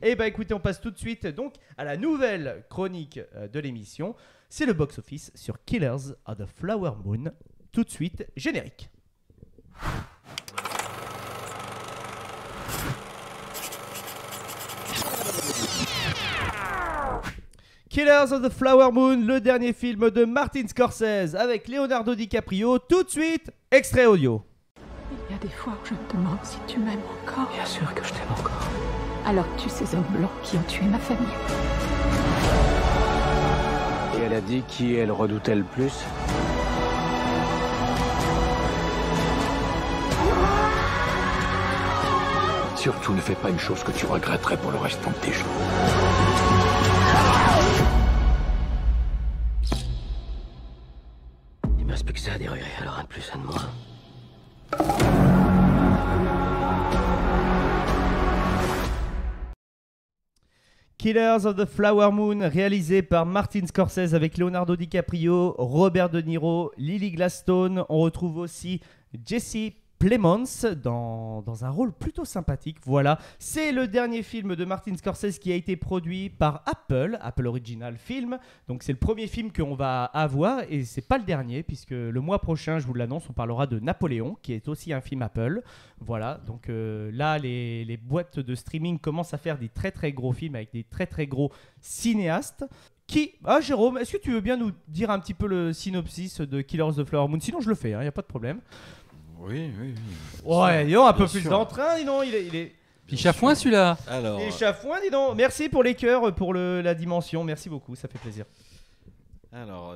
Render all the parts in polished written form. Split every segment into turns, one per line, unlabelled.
Et bah écoutez, on passe tout de suite donc à la nouvelle chronique de l'émission. C'est le box-office sur Killers of the Flower Moon. Tout de suite, générique. Killers of the Flower Moon, le dernier film de Martin Scorsese avec Leonardo DiCaprio. Tout de suite, extrait audio.
Il y a des fois où je me demande si tu m'aimes encore.
Bien sûr que je t'aime encore.
Alors tue ces hommes blancs qui ont tué ma famille.
Et elle a dit qui elle redoutait le plus. Surtout ne fais pas une chose que tu regretterais pour le restant de tes jours. Il me reste plus que ça à des regrets, alors un de plus, un de moins.
Killers of the Flower Moon, réalisé par Martin Scorsese avec Leonardo DiCaprio, Robert De Niro, Lily Gladstone. On retrouve aussi Jesse Plemons dans un rôle plutôt sympathique. Voilà, c'est le dernier film de Martin Scorsese qui a été produit par Apple Original Film. Donc c'est le premier film qu'on va avoir et c'est pas le dernier puisque le mois prochain, je vous l'annonce, on parlera de Napoléon qui est aussi un film Apple. Voilà, donc là les boîtes de streaming commencent à faire des très très gros films avec des très très gros cinéastes. Jérôme, est-ce que tu veux bien nous dire un petit peu le synopsis de Killers of the Flower Moon? Sinon je le fais, il n'y a pas de problème.
Oui.
Ouais, dis donc, un peu plus d'entrain, dis donc, il est...
Puis chafouin celui-là.
Alors,
Et chafouin, dis donc. Merci pour les cœurs, pour la dimension, merci beaucoup, ça fait plaisir.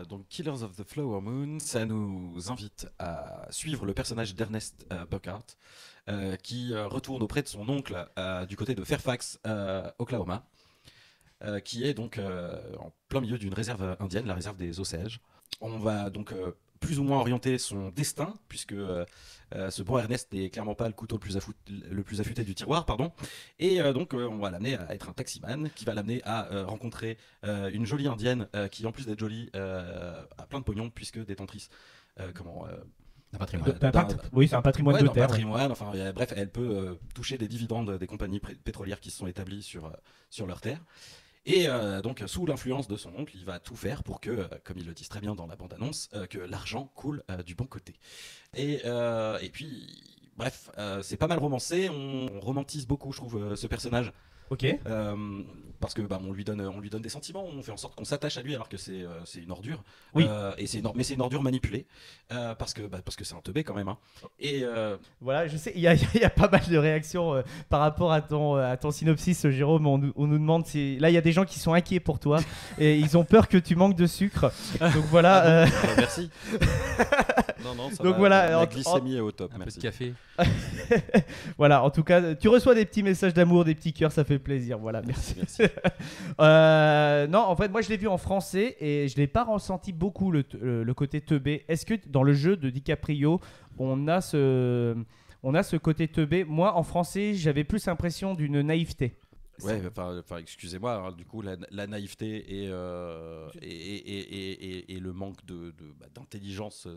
donc Killers of the Flower Moon, ça nous invite à suivre le personnage d'Ernest Buckhart, qui retourne auprès de son oncle du côté de Fairfax, Oklahoma, qui est donc en plein milieu d'une réserve indienne, la réserve des Osages. On va donc plus ou moins orienter son destin, puisque ce bon Ernest n'est clairement pas le couteau le plus affûté du tiroir, pardon. Et donc on va l'amener à être un taximan, qui va l'amener à rencontrer une jolie indienne, qui en plus d'être jolie, a plein de pognon, puisque détentrice,
Un patrimoine.
Oui, c'est un patrimoine de
d'un
terre.
patrimoine, enfin bref, elle peut toucher des dividendes des compagnies pétrolières qui se sont établies sur leur terre. Et donc, sous l'influence de son oncle, il va tout faire pour que, comme ils le disent très bien dans la bande-annonce, que l'argent coule du bon côté. Et puis, bref, c'est pas mal romancé. On romantise beaucoup, je trouve, ce personnage.
Ok.
Parce que on lui donne des sentiments, on fait en sorte qu'on s'attache à lui alors que c'est une ordure.
Oui.
Mais c'est une ordure manipulée parce que c'est un teubé quand même. Hein. Et
Voilà, je sais, il y a pas mal de réactions par rapport à ton synopsis, Jérôme. On nous demande si... Là, il y a des gens qui sont inquiets pour toi et ils ont peur que tu manques de sucre. Donc voilà.
Merci. Non, ça
Donc
va,
voilà,
la glycémie est au top.
Un peu
Merci.
de café.
Voilà, en tout cas, tu reçois des petits messages d'amour, des petits cœurs, ça fait plaisir. Voilà, merci. Non, en fait, moi je l'ai vu en français et je l'ai pas ressenti beaucoup le côté teubé. Est-ce que dans le jeu de DiCaprio, on a ce côté teubé? Moi, en français, j'avais plus l'impression d'une naïveté.
Ouais, enfin, excusez-moi, hein, du coup, la naïveté et le manque d'intelligence,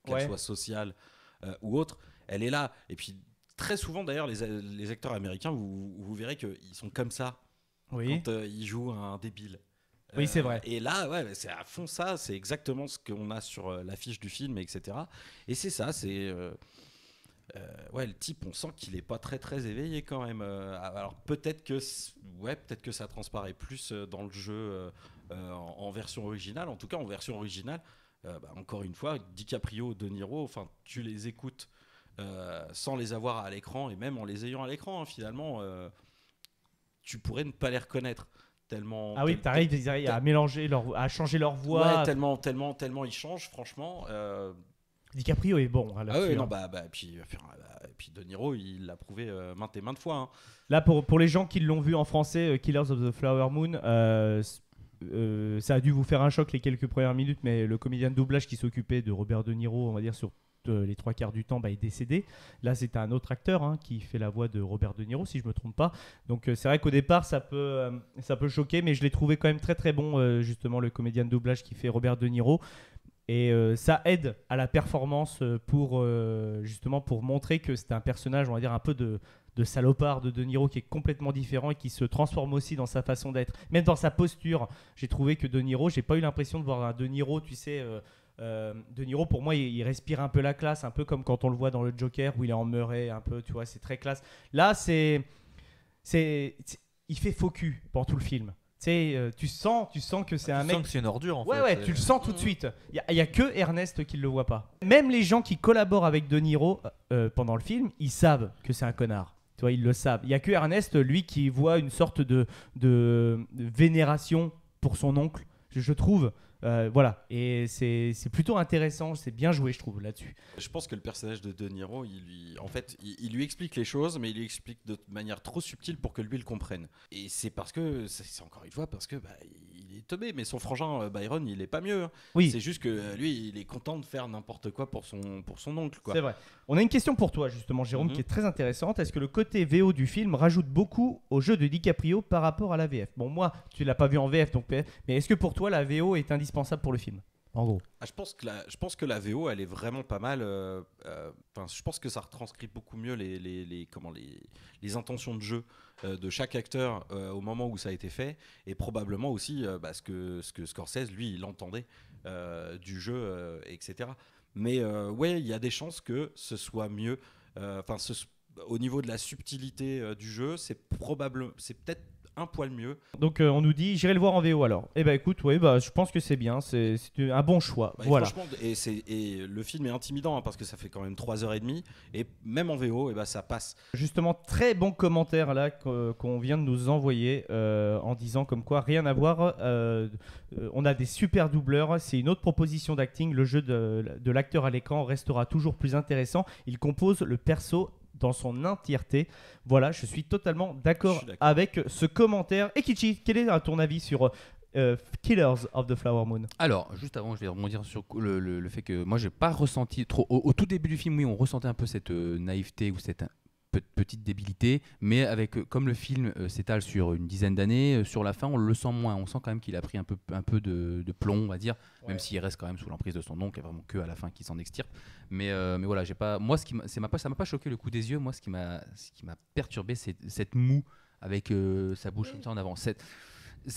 qu'elle soit sociale ou autre, elle est là. Et puis, très souvent, d'ailleurs, les acteurs américains, vous verrez qu'ils sont comme ça
Oui.
quand ils jouent un débile.
Oui, c'est vrai.
Et là, ouais, c'est à fond ça, c'est exactement ce qu'on a sur l'affiche du film, etc. Et c'est ça, c'est... le type, on sent qu'il est pas très très éveillé quand même. Alors peut-être que ça transparaît plus dans le jeu en version originale. En tout cas, en version originale, encore une fois, DiCaprio, De Niro, enfin, tu les écoutes sans les avoir à l'écran et même en les ayant à l'écran, hein, finalement, tu pourrais ne pas les reconnaître. Tellement,
Ah oui, t'arrives à mélanger à changer leur voix.
Ouais, tellement ils changent, franchement.
DiCaprio est bon. Hein,
Ah oui,
non,
puis De Niro, il l'a prouvé maintes et maintes fois. Hein.
Là, pour les gens qui l'ont vu en français, Killers of the Flower Moon, ça a dû vous faire un choc les quelques premières minutes, mais le comédien de doublage qui s'occupait de Robert De Niro, on va dire sur les 3/4 du temps, est décédé. Là, c'est un autre acteur qui fait la voix de Robert De Niro, si je me trompe pas. Donc, c'est vrai qu'au départ, ça peut choquer, mais je l'ai trouvé quand même très très bon, justement, le comédien de doublage qui fait Robert De Niro. Et ça aide à la performance pour justement pour montrer que c'était un personnage, on va dire, un peu de de salopard de Niro qui est complètement différent et qui se transforme aussi dans sa façon d'être, même dans sa posture. J'ai trouvé que De Niro, j'ai pas eu l'impression de voir un De Niro, tu sais. De Niro, pour moi, il respire un peu la classe, un peu comme quand on le voit dans le Joker où il est en Murray, un peu, tu vois, c'est très classe. Là, il fait faux cul pendant tout le film. Tu sais, tu sens que c'est un mec.
Tu sens que c'est une ordure en fait.
Ouais, tu le sens tout de suite. Il y a que Ernest qui le voit pas. Même les gens qui collaborent avec De Niro pendant le film, ils savent que c'est un connard. Tu vois, ils le savent. Il y a que Ernest, lui, qui voit une sorte de vénération pour son oncle, je trouve. Voilà, et c'est plutôt intéressant, c'est bien joué, je trouve, là-dessus.
Je pense que le personnage de De Niro, il lui explique les choses, mais il lui explique de manière trop subtile pour que lui le comprenne. Et c'est parce que, c'est encore une fois, parce que il est teubé, mais son frangin Byron, il est pas mieux. Hein.
Oui.
C'est juste que lui, il est content de faire n'importe quoi pour son oncle. Quoi.
C'est vrai. On a une question pour toi, justement, Jérôme, qui est très intéressante. Est-ce que le côté VO du film rajoute beaucoup au jeu de DiCaprio par rapport à la VF? Bon, moi, tu l'as pas vu en VF, donc, mais est-ce que pour toi, la VO est indispensable pour le film, en gros?
Je pense que la VO, elle est vraiment pas mal. Je pense que ça retranscrit beaucoup mieux les intentions de jeu de chaque acteur au moment où ça a été fait, et probablement aussi ce que Scorsese, lui, il entendait du jeu, etc. Mais ouais, il y a des chances que ce soit mieux. Au niveau de la subtilité du jeu, c'est peut-être un poil mieux.
Donc on nous dit j'irai le voir en VO alors. Eh ben écoute, ouais, je pense que c'est bien, c'est un bon choix. Voilà.
Franchement, et le film est intimidant parce que ça fait quand même 3h30 et même en VO, ça passe.
Justement, très bon commentaire là qu'on vient de nous envoyer en disant comme quoi rien à voir. On a des super doubleurs, c'est une autre proposition d'acting. Le jeu de l'acteur à l'écran restera toujours plus intéressant. Il compose le perso dans son entièreté. Voilà, je suis totalement d'accord avec ce commentaire. Et Kichi, quel est ton avis sur Killers of the Flower Moon?
Alors, juste avant, je vais rebondir sur le fait que moi, j'ai pas ressenti trop. Au tout début du film, oui, on ressentait un peu cette naïveté ou cette petite débilité, mais comme le film s'étale sur une dizaine d'années, sur la fin, on le sent moins. On sent quand même qu'il a pris un peu de plomb, on va dire, même s'il reste quand même sous l'emprise de son oncle, il n'y a vraiment que à la fin qu'il s'en extirpe. Mais voilà, ça m'a pas choqué le coup des yeux. Moi, ce qui m'a perturbé, c'est cette moue avec sa bouche comme ça en avant.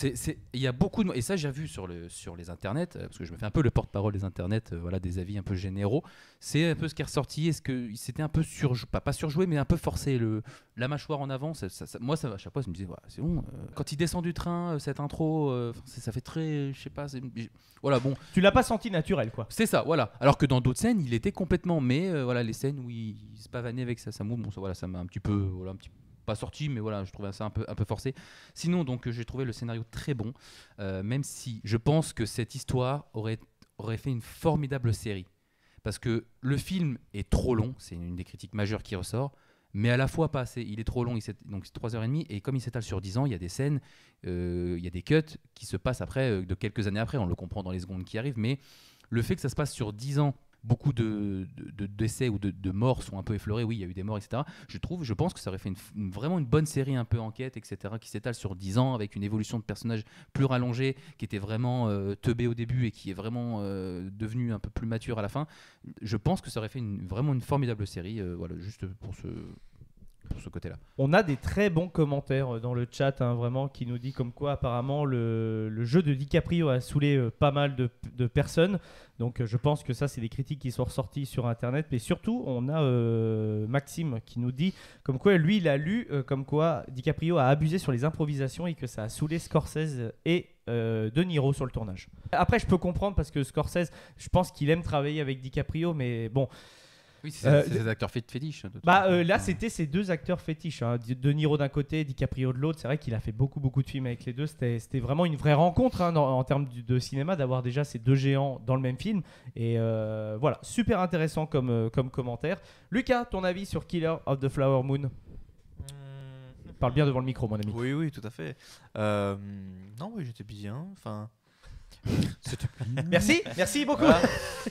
Il y a beaucoup de... Et ça, j'ai vu sur les internets, parce que je me fais un peu le porte-parole des internets, des avis un peu généraux. C'est un peu ce qui est ressorti. Est-ce que c'était un peu pas surjoué, mais un peu forcé, la mâchoire en avant. Moi, à chaque fois, je me disais, c'est bon. Quand il descend du train, cette intro, ça fait très... Je sais pas. Voilà, bon.
Tu l'as pas senti naturel, quoi.
C'est ça, voilà. Alors que dans d'autres scènes, il était complètement... Mais les scènes où il se pavanait avec sa moue, ça m'a un petit peu... pas sorti, mais voilà, je trouvais ça un peu forcé. Sinon, donc, j'ai trouvé le scénario très bon, même si je pense que cette histoire aurait fait une formidable série. Parce que le film est trop long, c'est une des critiques majeures qui ressort, mais à la fois pas assez. Il est trop long, donc c'est 3h30, et comme il s'étale sur 10 ans, il y a des scènes, il y a des cuts qui se passent après, de quelques années après, on le comprend dans les secondes qui arrivent, mais le fait que ça se passe sur 10 ans, beaucoup de décès ou de morts sont un peu effleurés. Oui, il y a eu des morts, etc. Je pense que ça aurait fait vraiment une bonne série un peu enquête, etc., qui s'étale sur 10 ans avec une évolution de personnage plus rallongée, qui était vraiment teubé au début et qui est vraiment devenu un peu plus mature à la fin. Je pense que ça aurait fait vraiment une formidable série, juste pour ce côté-là.
On a des très bons commentaires dans le chat, vraiment, qui nous dit comme quoi apparemment le jeu de DiCaprio a saoulé pas mal de personnes. Donc je pense que ça, c'est des critiques qui sont ressorties sur Internet. Mais surtout, on a Maxime qui nous dit comme quoi lui, il a lu comme quoi DiCaprio a abusé sur les improvisations et que ça a saoulé Scorsese et De Niro sur le tournage. Après, je peux comprendre parce que Scorsese, je pense qu'il aime travailler avec DiCaprio, mais bon...
Oui, c'est des acteurs fétiches.
Là, c'était ces deux acteurs fétiches. De Niro d'un côté, DiCaprio de l'autre. C'est vrai qu'il a fait beaucoup de films avec les deux. C'était vraiment une vraie rencontre en termes de cinéma d'avoir déjà ces deux géants dans le même film. Et voilà, super intéressant comme commentaire. Lucas, ton avis sur Killer of the Flower Moon? Parle bien devant le micro, mon ami.
Oui, tout à fait. Non, oui, j'étais bien. Enfin...
Merci beaucoup.
Voilà.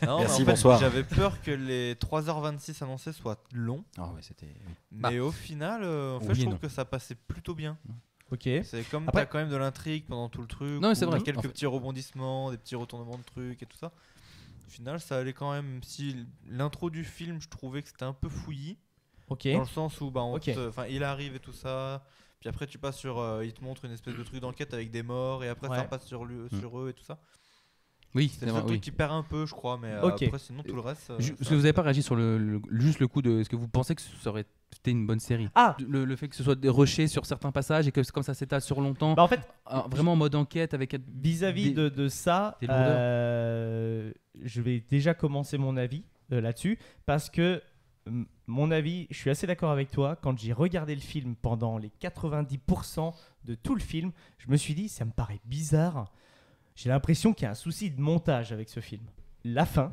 Non,
merci,
en fait,
bonsoir.
J'avais peur que les 3h26 annoncés soient longs.
C'était...
Mais au final, je trouve que ça passait plutôt bien.
Ok.
C'est comme
Après...
t'as quand même de l'intrigue pendant tout le truc.
Non, c'est vrai.
Quelques petits rebondissements, des petits retournements de trucs et tout ça. Au final, ça allait quand même. Si l'intro du film, je trouvais que c'était un peu fouillis.
Ok.
Dans le sens où
Ok.
il arrive et tout ça. Puis après, tu passes sur. Il te montre une espèce de truc d'enquête avec des morts. Et après,
Ouais.
ça repasse sur eux et tout ça.
Oui,
C'est le seul truc qui perd un peu, je crois. Mais
Ok.
après, sinon, tout le reste.
Est-ce que vous n'avez pas réagi sur juste le coup de. Est-ce que vous pensez que ça aurait été une bonne série?
Ah,
Le fait que ce soit rushé sur certains passages et que comme ça s'étale sur longtemps,
bah en fait,
vraiment en mode enquête avec.
vis-à-vis
Des-
de ça,
des lourdeurs.
je vais déjà commencer mon avis là-dessus parce que mon avis, je suis assez d'accord avec toi. Quand j'ai regardé le film pendant les 90% de tout le film, je me suis dit, ça me paraît bizarre. J'ai l'impression qu'il y a un souci de montage avec ce film. La fin,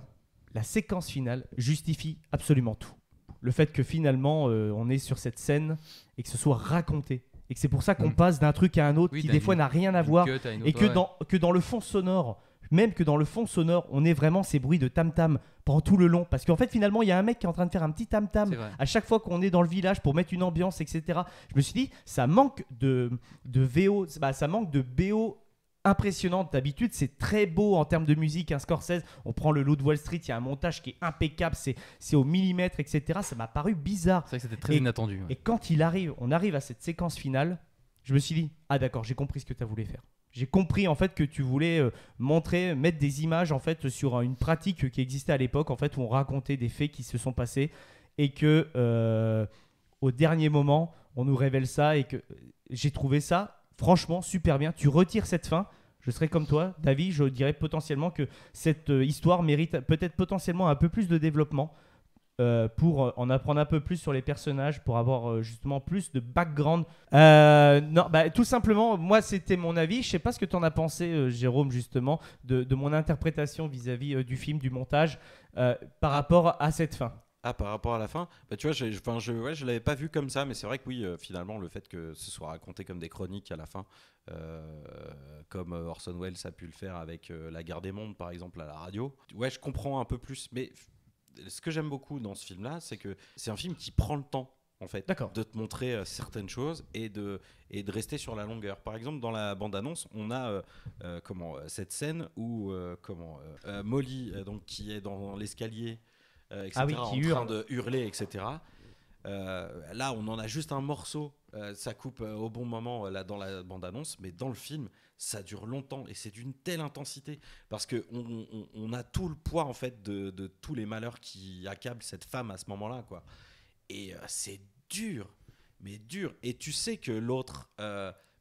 la séquence finale justifie absolument tout. Le fait que finalement on est sur cette scène et que ce soit raconté et que c'est pour ça qu'on passe d'un truc à un autre
Oui,
qui
d'un
des fois n'a rien à
Une
voir
cut à une
et
autre,
que
ouais.
dans le fond sonore, même que dans le fond sonore, on ait vraiment ces bruits de tam-tam pendant tout le long. Parce qu'en fait, finalement, il y a un mec qui est en train de faire un petit tam-tam
C'est vrai.
à chaque fois qu'on est dans le village pour mettre une ambiance, etc. Je me suis dit, ça manque de VO, ça manque de BO impressionnante. D'habitude, c'est très beau en termes de musique. Un Scorsese, on prend le Loup de Wall Street, il y a un montage qui est impeccable, c'est au millimètre, etc. Ça m'a paru bizarre.
C'est vrai que c'était très
Et-
inattendu. Ouais.
Et quand on arrive à cette séquence finale, je me suis dit, ah d'accord, j'ai compris ce que tu as voulu faire. J'ai compris en fait que tu voulais mettre des images en fait sur une pratique qui existait à l'époque en fait où on racontait des faits qui se sont passés et que au dernier moment on nous révèle ça et que j'ai trouvé ça franchement super bien. Tu retires cette fin, je serais comme toi, David, je dirais potentiellement que cette histoire mérite peut-être potentiellement un peu plus de développement. Pour en apprendre un peu plus sur les personnages, pour avoir justement plus de background. Non, bah, tout simplement, moi c'était mon avis. Je sais pas ce que tu en as pensé, Jérôme, justement, de mon interprétation vis-à-vis du film, du montage, par rapport à cette fin.
Ah, par rapport à la fin, bah, tu vois, je l'avais pas vu comme ça, mais c'est vrai que oui, finalement, le fait que ce soit raconté comme des chroniques à la fin, comme Orson Welles a pu le faire avec La Guerre des Mondes, par exemple, à la radio, ouais, je comprends un peu plus. Mais ce que j'aime beaucoup dans ce film-là, c'est que c'est un film qui prend le temps, en fait,
D'accord.
de te montrer certaines choses et de rester sur la longueur. Par exemple, dans la bande-annonce, on a cette scène où Molly, donc, qui est dans l'escalier, etc.,
Ah oui,
en
qui
train
hurle.
de hurler, etc. Là, on en a juste un morceau. Ça coupe au bon moment là dans la bande-annonce, mais dans le film, ça dure longtemps et c'est d'une telle intensité parce que on a tout le poids en fait de tous les malheurs qui accablent cette femme à ce moment-là, quoi. Et c'est dur, mais dur. Et tu sais que l'autre,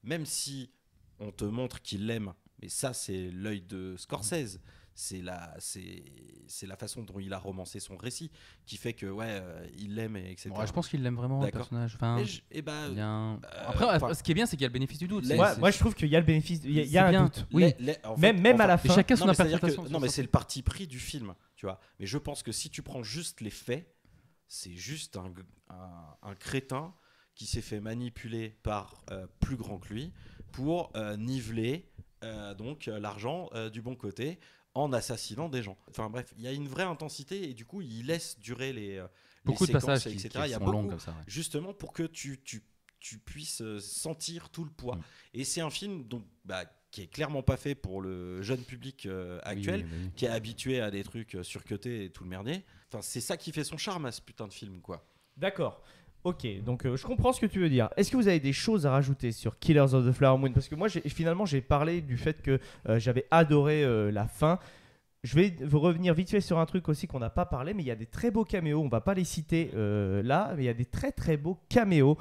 même si on te montre qu'il l'aime, mais ça c'est l'œil de Scorsese. C'est la façon dont il a romancé son récit qui fait que il l'aime, etc.
Ouais, je pense qu'il l'aime vraiment, le
D'accord.
personnage. Enfin,
Et bah,
il y a un-
enfin,
Après, ce qui est bien, c'est qu'il y a le bénéfice du doute.
Les-
Moi, je trouve qu'il y a le bénéfice, il y
c'est
a un
bien.
doute.
Oui.
en
Même
fait,
à la
Et
fin.
chacun son
non, mais c'est-à-dire
interprétation.
que-
sur
non, mais
ça.
c'est le parti pris du film, tu vois. Mais je pense que si tu prends juste les faits, c'est juste un crétin qui s'est fait manipuler par plus grand que lui pour niveler l'argent du bon côté en assassinant des gens. Enfin bref, il y a une vraie intensité et du coup il laisse durer les
Beaucoup de
séquences,
passages
etc.
qui
Il y a
sont longs
beaucoup,
comme ça. Ouais.
justement pour que tu puisses sentir tout le poids.
Mm.
Et c'est un film qui est clairement pas fait pour le jeune public actuel,
Oui, oui, oui.
qui est habitué à des trucs surcotés et tout le merdier. Enfin, c'est ça qui fait son charme à ce putain de film, quoi.
D'accord. Ok, donc je comprends ce que tu veux dire. Est-ce que vous avez des choses à rajouter sur Killers of the Flower Moon? Parce que moi, finalement, j'ai parlé du fait que j'avais adoré la fin. Je vais revenir vite fait sur un truc aussi qu'on n'a pas parlé, mais il y a des très beaux caméos. On va pas les citer là, mais il y a des très très beaux caméos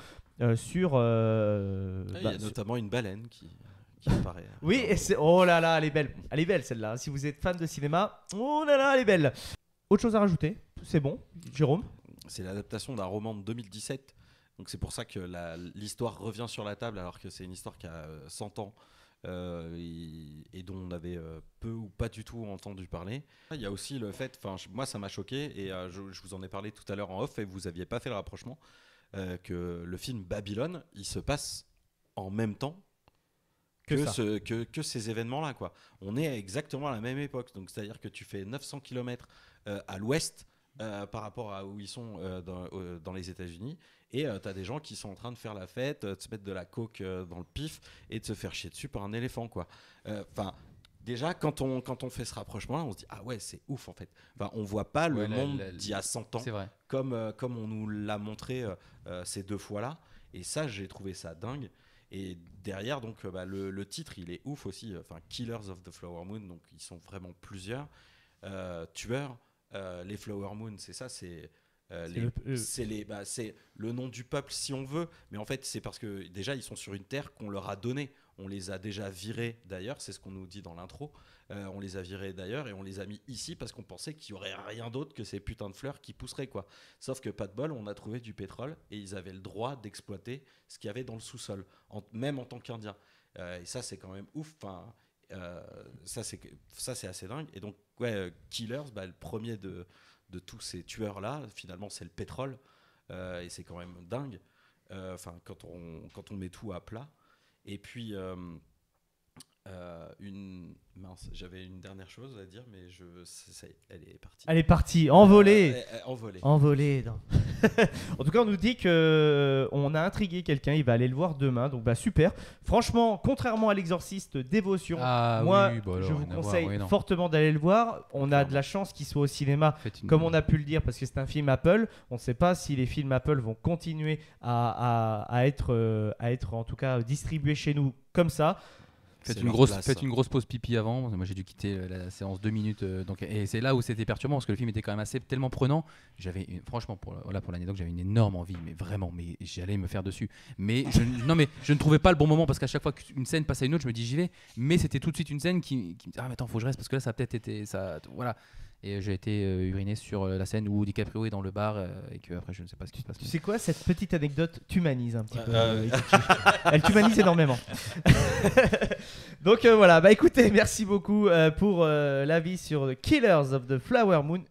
sur.
Il y a notamment une baleine qui apparaît.
Oui, et oh là là, elle est belle celle-là. Si vous êtes fan de cinéma, oh là là, elle est belle. Autre chose à rajouter? C'est bon, Jérôme?
C'est l'adaptation d'un roman de 2017. Donc c'est pour ça que l'histoire revient sur la table alors que c'est une histoire qui a 100 ans et dont on avait peu ou pas du tout entendu parler. Il y a aussi le fait, moi ça m'a choqué et je vous en ai parlé tout à l'heure en off et vous aviez pas fait le rapprochement, que le film Babylone, il se passe en même temps que ces événements-là, quoi. On est exactement à la même époque, donc c'est-à-dire que tu fais 900 km à l'ouest par rapport à où ils sont dans les États-Unis, et tu as des gens qui sont en train de faire la fête, de se mettre de la coke dans le pif et de se faire chier dessus par un éléphant, quoi. Enfin, déjà quand on fait ce rapprochement là, on se dit ah ouais, c'est ouf en fait. Enfin, on voit pas le
Ouais,
monde d'il y a 100 ans
C'est vrai.
comme on nous l'a montré ces 2 fois là, et ça j'ai trouvé ça dingue. Et derrière donc le titre il est ouf aussi, enfin Killers of the Flower Moon, donc ils sont vraiment plusieurs tueurs. Les Flower Moon, c'est ça, c'est c'est le nom du peuple si on veut, mais en fait c'est parce que déjà ils sont sur une terre qu'on leur a donnée. On les a déjà virés d'ailleurs, c'est ce qu'on nous dit dans l'intro. On les a virés d'ailleurs et on les a mis ici parce qu'on pensait qu'il y aurait rien d'autre que ces putains de fleurs qui pousseraient quoi. Sauf que pas de bol, on a trouvé du pétrole et ils avaient le droit d'exploiter ce qu'il y avait dans le sous-sol, même en tant qu'Indiens. Et ça c'est quand même ouf. Enfin, ça c'est assez dingue. Et donc ouais, Killers, le premier de tous ces tueurs là, finalement c'est le pétrole. Et c'est quand même dingue. Enfin quand on met tout à plat. Et puis j'avais une dernière chose à dire, mais elle est partie.
Elle est partie, envolée.
Envolée.
Envolée. Non. En tout cas, on nous dit que on a intrigué quelqu'un. Il va aller le voir demain. Donc, super. Franchement, contrairement à l'Exorciste, Dévotion, moi,
oui, bah alors,
je vous
rien à voir,
conseille
oui, non.
fortement d'aller le voir. On a de la chance qu'il soit au cinéma, comme on a pu le dire, parce que c'est un film Apple. On ne sait pas si les films Apple vont continuer à être en tout cas distribués chez nous comme ça.
Faites une grosse pause pipi avant. Moi j'ai dû quitter la séance 2 minutes. Et c'est là où c'était perturbant parce que le film était quand même tellement prenant. Franchement, pour l'anecdote, j'avais une énorme envie, mais vraiment, mais j'allais me faire dessus. Mais je ne trouvais pas le bon moment parce qu'à chaque fois qu'une scène passe à une autre, je me dis j'y vais. Mais c'était tout de suite une scène qui me dit ah mais attends, faut que je reste parce que là ça a peut-être été ça. Voilà. Et j'ai été uriné sur la scène où DiCaprio est dans le bar et que après je ne sais pas ce qui se passe.
Tu sais quoi, cette petite anecdote t'humanise un petit peu. Elle t'humanise énormément. Donc voilà, écoutez, merci beaucoup pour l'avis sur The Killers of the Flower Moon.